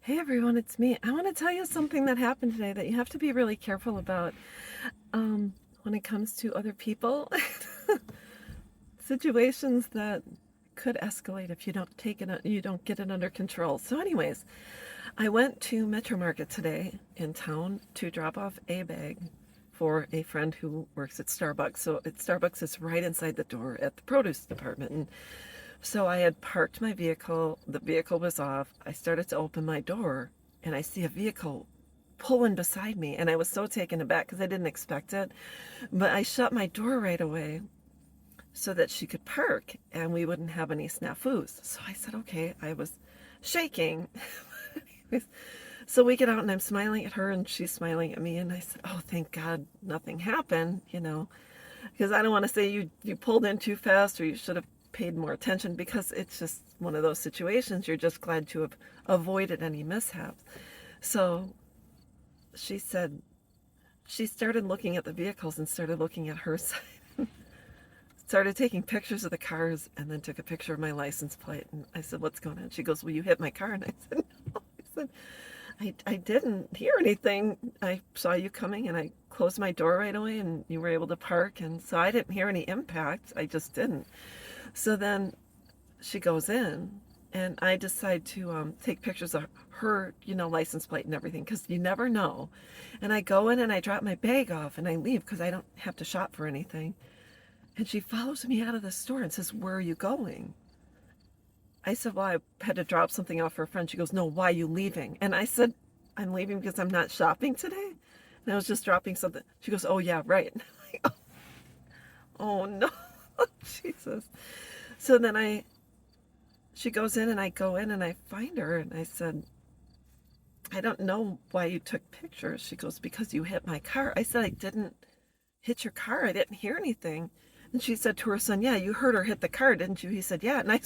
Hey everyone, it's me. I want to tell you something that happened today that you have to be really careful about when it comes to other people. Situations that could escalate if you don't you don't get it under control. So anyways, I went to Metro Market today in town to drop off a bag for a friend who works at Starbucks. So Starbucks is right inside the door at the produce department. And so I had parked my vehicle, the vehicle was off. I started to open my door and I see a vehicle pulling beside me, and I was so taken aback because I didn't expect it. But I shut my door right away so that she could park and we wouldn't have any snafus. So I said, okay, I was shaking. So we get out and I'm smiling at her and she's smiling at me, and I said, oh, thank God nothing happened, because I don't want to say you pulled in too fast or you should have paid more attention, because it's just one of those situations. You're just glad to have avoided any mishaps. So she said she started looking at the vehicles and started looking at her side. Started taking pictures of the cars and then took a picture of my license plate. And I said, what's going on? She goes, well, you hit my car. And I said, no. I said, I didn't hear anything. I saw you coming and I closed my door right away and you were able to park. And so I didn't hear any impact. I just didn't. So then she goes in and I decide to take pictures of her, license plate and everything, because you never know. And I go in and I drop my bag off and I leave because I don't have to shop for anything. And she follows me out of the store and says, where are you going? I said, well, I had to drop something off for a friend. She goes, no, why are you leaving? And I said, I'm leaving because I'm not shopping today. And I was just dropping something. She goes, oh, yeah, right. And I'm like, oh no, Jesus. So then she goes in and I go in and I find her and I said, I don't know why you took pictures. She goes, because you hit my car. I said, I didn't hit your car. I didn't hear anything. And she said to her son, yeah, you heard her hit the car, didn't you? He said, yeah. And I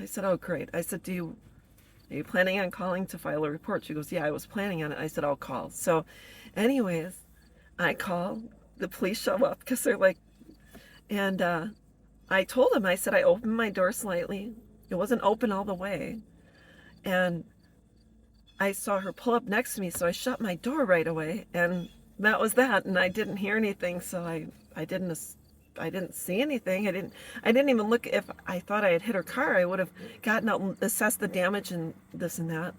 said, oh, great. I said, are you planning on calling to file a report? She goes, yeah, I was planning on it. I said, I'll call. So anyways, I call, the police show up because they're like, and I told him, I said, I opened my door slightly. It wasn't open all the way. And I saw her pull up next to me, so I shut my door right away. And that was that. And I didn't hear anything, so I didn't see anything. I didn't even look. If I thought I had hit her car, I would have gotten out and assessed the damage and this and that.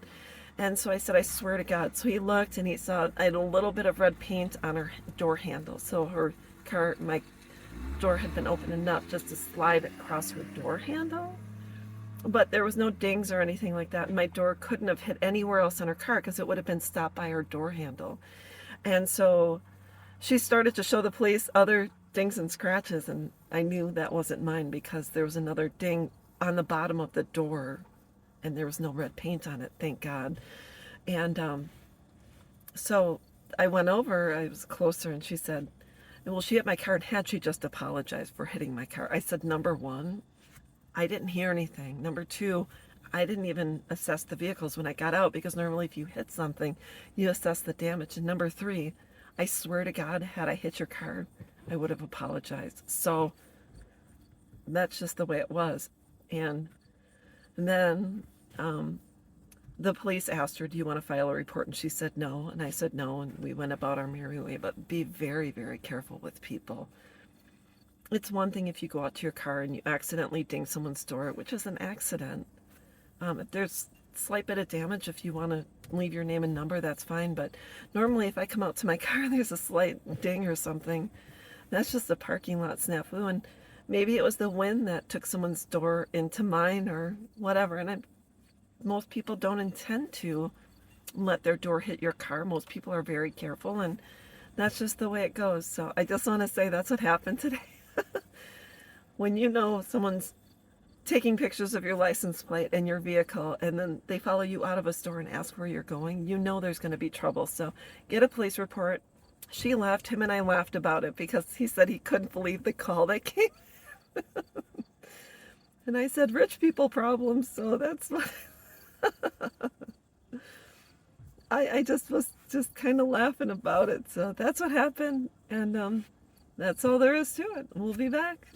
And so I said, I swear to God. So he looked and he saw I had a little bit of red paint on her door handle. So my door had been open enough just to slide across her door handle. But there was no dings or anything like that. And my door couldn't have hit anywhere else on her car because it would have been stopped by her door handle. And so she started to show the police other dings and scratches, and I knew that wasn't mine because there was another ding on the bottom of the door and there was no red paint on it, thank God. And so I went over, I was closer, and she said, well, she hit my car, and had she just apologized for hitting my car? I said, number one, I didn't hear anything. Number two, I didn't even assess the vehicles when I got out, because normally if you hit something, you assess the damage. And number three, I swear to God, had I hit your car, I would have apologized. So that's just the way it was. And then the police asked her, do you want to file a report? And she said no. And I said no. And we went about our merry way. But be very, very careful with people. It's one thing if you go out to your car and you accidentally ding someone's door, which is an accident. If there's a slight bit of damage, if you want to leave your name and number, that's fine. But normally if I come out to my car and there's a slight ding or something, that's just a parking lot snafu. And maybe it was the wind that took someone's door into mine or whatever. And most people don't intend to let their door hit your car. Most people are very careful, and that's just the way it goes. So I just want to say that's what happened today. When you know someone's taking pictures of your license plate and your vehicle, and then they follow you out of a store and ask where you're going, you know there's going to be trouble. So get a police report. She laughed, him and I laughed about it, because he said he couldn't believe the call that came. And I said, rich people problems, so that's what I just was just kind of laughing about it. So that's what happened, and that's all there is to it. We'll be back.